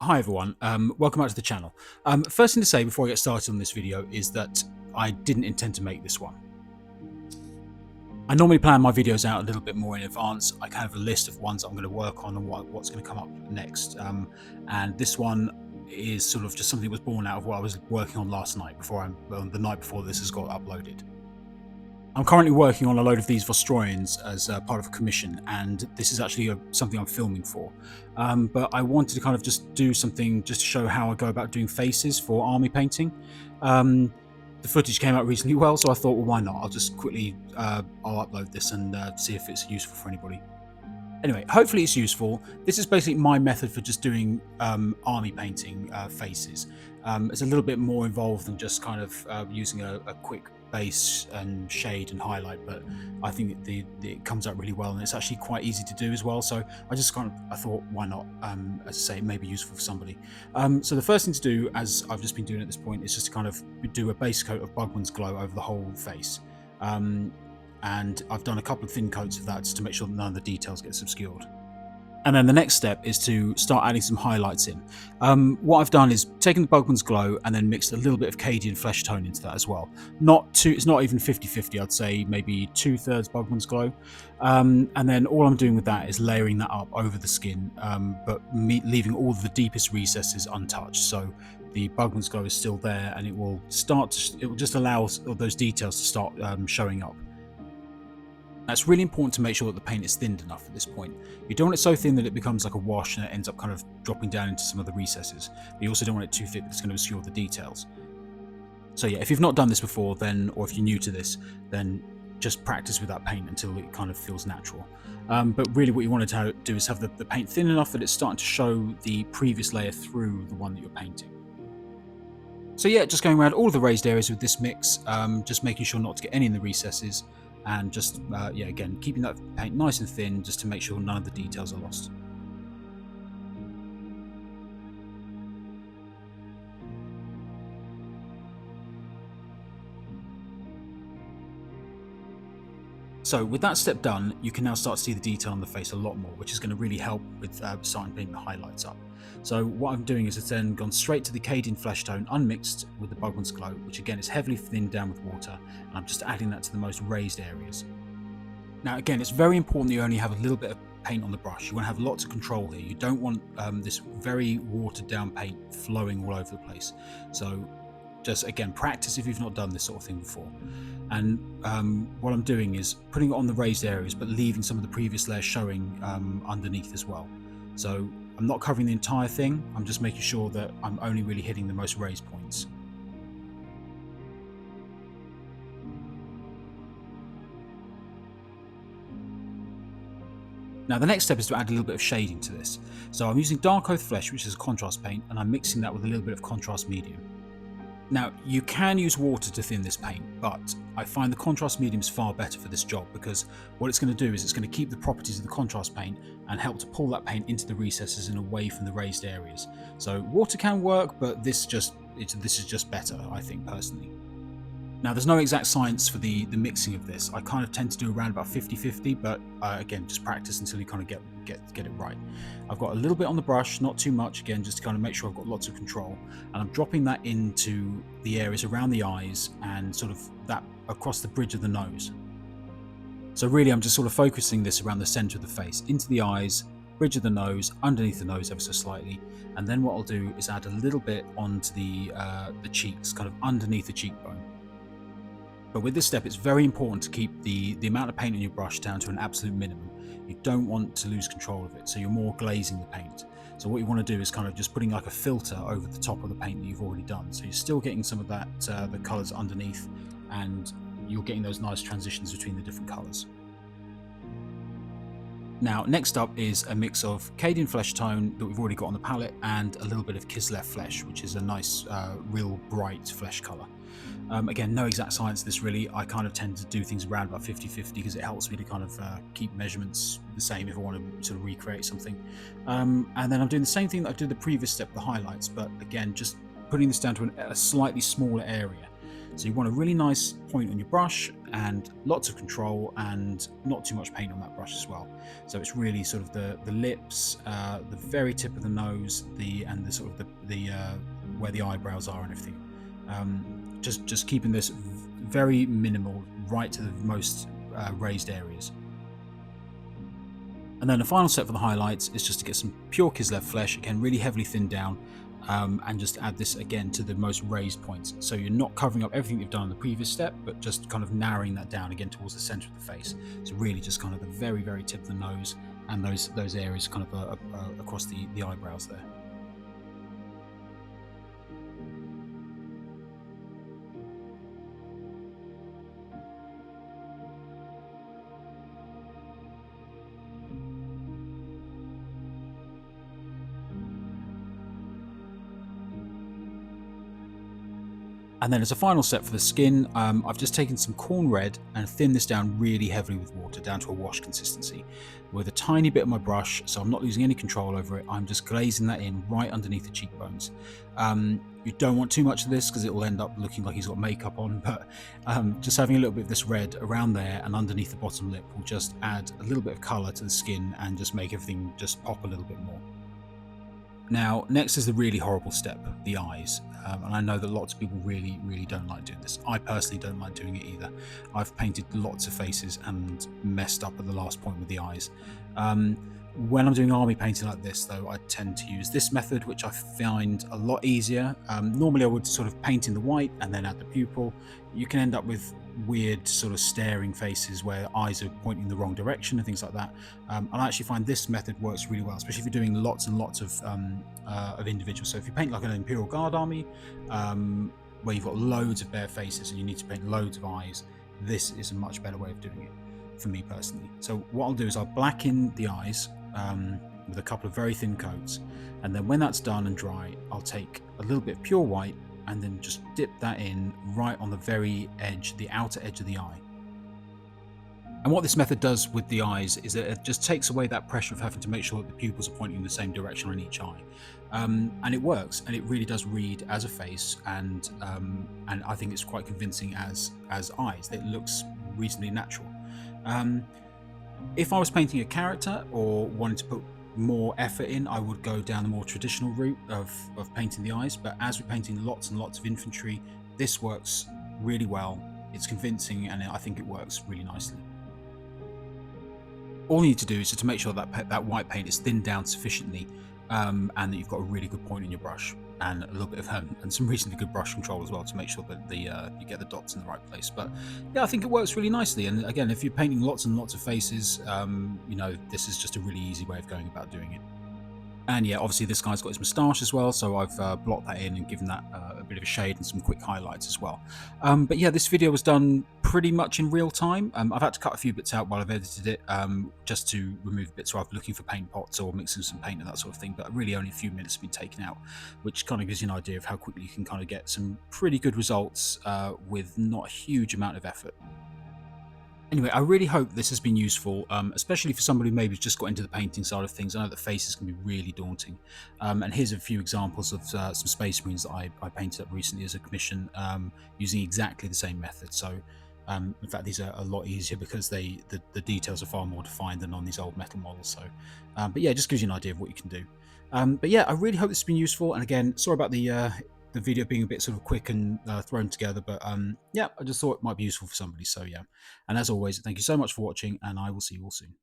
Hi everyone, welcome back to the channel. First thing to say before I get started on this video is that I didn't intend to make this one. I normally plan my videos out a little bit more in advance. I have a list of ones I'm going to work on and what's going to come up next. And this one is sort of just something that was born out of what I was working on last night the night before this has got uploaded. I'm currently working on a load of these Vostroyans as part of a commission, and this is actually something I'm filming for. But I wanted to kind of just do something just to show how I go about doing faces for army painting. The footage came out reasonably well, so I thought, well, why not? I'll just quickly I'll upload this and see if it's useful for anybody. Anyway, hopefully it's useful. This is basically my method for just doing army painting faces. It's a little bit more involved than just kind of using a quick base and shade and highlight, but I think it comes out really well, and it's actually quite easy to do as well. So I thought, why not? As I say, it may be useful for somebody. So the first thing to do, as I've just been doing at this point, is just to kind of do a base coat of Bugman's Glow over the whole face. And I've done a couple of thin coats of that just to make sure that none of the details gets obscured. And then the next step is to start adding some highlights in. What I've done is taken the Bugman's Glow and then mixed a little bit of Cadian flesh tone into that as well. It's not even 50-50, I'd say maybe 2/3 Bugman's Glow. And then all I'm doing with that is layering that up over the skin, but leaving all the deepest recesses untouched. So the Bugman's Glow is still there, and it will just allow those details to start showing up. Now, it's really important to make sure that the paint is thinned enough at this point. You don't want it so thin that it becomes like a wash and it ends up kind of dropping down into some of the recesses. But you also don't want it too thick that it's going to obscure the details. So yeah, if you've not done this before, or if you're new to this, then just practice with that paint until it kind of feels natural. But really what you want to do is have the paint thin enough that it's starting to show the previous layer through the one that you're painting. So yeah, just going around all the raised areas with this mix, just making sure not to get any in the recesses, and just yeah, again, keeping that paint nice and thin just to make sure none of the details are lost. So with that step done, you can now start to see the detail on the face a lot more, which is going to really help with starting putting the highlights up. So what I'm doing is it's then gone straight to the Cadian flesh tone unmixed with the Bugman's Glow, which again is heavily thinned down with water, and I'm just adding that to the most raised areas. Now again, it's very important that you only have a little bit of paint on the brush. You want to have lots of control here. You don't want this very watered down paint flowing all over the place. So just again, practice if you've not done this sort of thing before. And what I'm doing is putting it on the raised areas, but leaving some of the previous layers showing underneath as well. So I'm not covering the entire thing. I'm just making sure that I'm only really hitting the most raised points. Now the next step is to add a little bit of shading to this. So I'm using Dark Oath Flesh, which is a contrast paint, and I'm mixing that with a little bit of contrast medium. Now, you can use water to thin this paint, but I find the contrast medium is far better for this job, because what it's going to do is it's going to keep the properties of the contrast paint and help to pull that paint into the recesses and away from the raised areas. So water can work, but this is just better, I think, personally. Now, there's no exact science for the mixing of this. I kind of tend to do around about 50-50, but again, just practice until you kind of get it right. I've got a little bit on the brush, not too much, again, just to kind of make sure I've got lots of control. And I'm dropping that into the areas around the eyes and sort of that across the bridge of the nose. So really, I'm just sort of focusing this around the center of the face, into the eyes, bridge of the nose, underneath the nose ever so slightly. And then what I'll do is add a little bit onto the cheeks, kind of underneath the cheekbone. But with this step, it's very important to keep the amount of paint on your brush down to an absolute minimum. You don't want to lose control of it, so you're more glazing the paint. So what you want to do is kind of just putting like a filter over the top of the paint that you've already done. So you're still getting some of that, the colours underneath, and you're getting those nice transitions between the different colours. Now, next up is a mix of Cadian flesh tone that we've already got on the palette and a little bit of Kislev flesh, which is a nice, real bright flesh colour. Again, no exact science to this really. I kind of tend to do things around about 50-50 because it helps me to kind of keep measurements the same if I want to sort of recreate something. And then I'm doing the same thing that I did the previous step, the highlights, but again, just putting this down to a slightly smaller area. So you want a really nice point on your brush and lots of control and not too much paint on that brush as well. So it's really sort of the lips, the very tip of the nose, and the sort of the where the eyebrows are and everything. Just keeping this very minimal, right to the most raised areas. And then the final step for the highlights is just to get some pure Kislev flesh, again really heavily thinned down, and just add this again to the most raised points. So you're not covering up everything you've done in the previous step, but just kind of narrowing that down again towards the center of the face. So really just kind of the very, very tip of the nose and those areas kind of across the eyebrows there. And then as a final step for the skin, I've just taken some corn red and thinned this down really heavily with water down to a wash consistency with a tiny bit of my brush, so I'm not losing any control over it. I'm just glazing that in right underneath the cheekbones. You don't want too much of this because it will end up looking like he's got makeup on, but just having a little bit of this red around there and underneath the bottom lip will just add a little bit of colour to the skin and just make everything just pop a little bit more. Now, next is the really horrible step, the eyes. And I know that lots of people really, really don't like doing this. I personally don't like doing it either. I've painted lots of faces and messed up at the last point with the eyes. When I'm doing army painting like this, though, I tend to use this method, which I find a lot easier. Normally, I would sort of paint in the white and then add the pupil. You can end up with weird sort of staring faces where eyes are pointing the wrong direction and things like that. And I actually find this method works really well, especially if you're doing lots and lots of individuals. So if you paint like an Imperial Guard army, where you've got loads of bare faces and you need to paint loads of eyes, this is a much better way of doing it for me personally. So what I'll do is I'll blacken the eyes with a couple of very thin coats, and then when that's done and dry, I'll take a little bit of pure white and then just dip that in right on the very edge, the outer edge of the eye. And what this method does with the eyes is that it just takes away that pressure of having to make sure that the pupils are pointing in the same direction on each eye. And it works, and it really does read as a face, and I think it's quite convincing as eyes. It looks reasonably natural. If I was painting a character or wanted to put more effort in, I would go down the more traditional route of painting the eyes. But as we're painting lots and lots of infantry, this works really well. It's convincing, and I think it works really nicely. All you need to do is just to make sure that white paint is thinned down sufficiently, and that you've got a really good point in your brush and a little bit of and some reasonably good brush control as well to make sure that you get the dots in the right place. But yeah, I think it works really nicely. And again, if you're painting lots and lots of faces, this is just a really easy way of going about doing it. And yeah, obviously this guy's got his moustache as well, so I've blocked that in and given that a bit of a shade and some quick highlights as well. But yeah, this video was done pretty much in real time. I've had to cut a few bits out while I've edited it, just to remove bits where I'm looking for paint pots or mixing some paint and that sort of thing, but really only a few minutes have been taken out, which kind of gives you an idea of how quickly you can kind of get some pretty good results with not a huge amount of effort. Anyway, I really hope this has been useful, especially for somebody who maybe just got into the painting side of things. I know that faces can be really daunting. And here's a few examples of some Space Marines that I painted up recently as a commission, using exactly the same method. So, in fact, these are a lot easier because the details are far more defined than on these old metal models. So, but yeah, it just gives you an idea of what you can do. But yeah, I really hope this has been useful. And again, sorry about the video being a bit sort of quick and thrown together, but yeah, I just thought it might be useful for somebody. So yeah, and as always, thank you so much for watching, and I will see you all soon.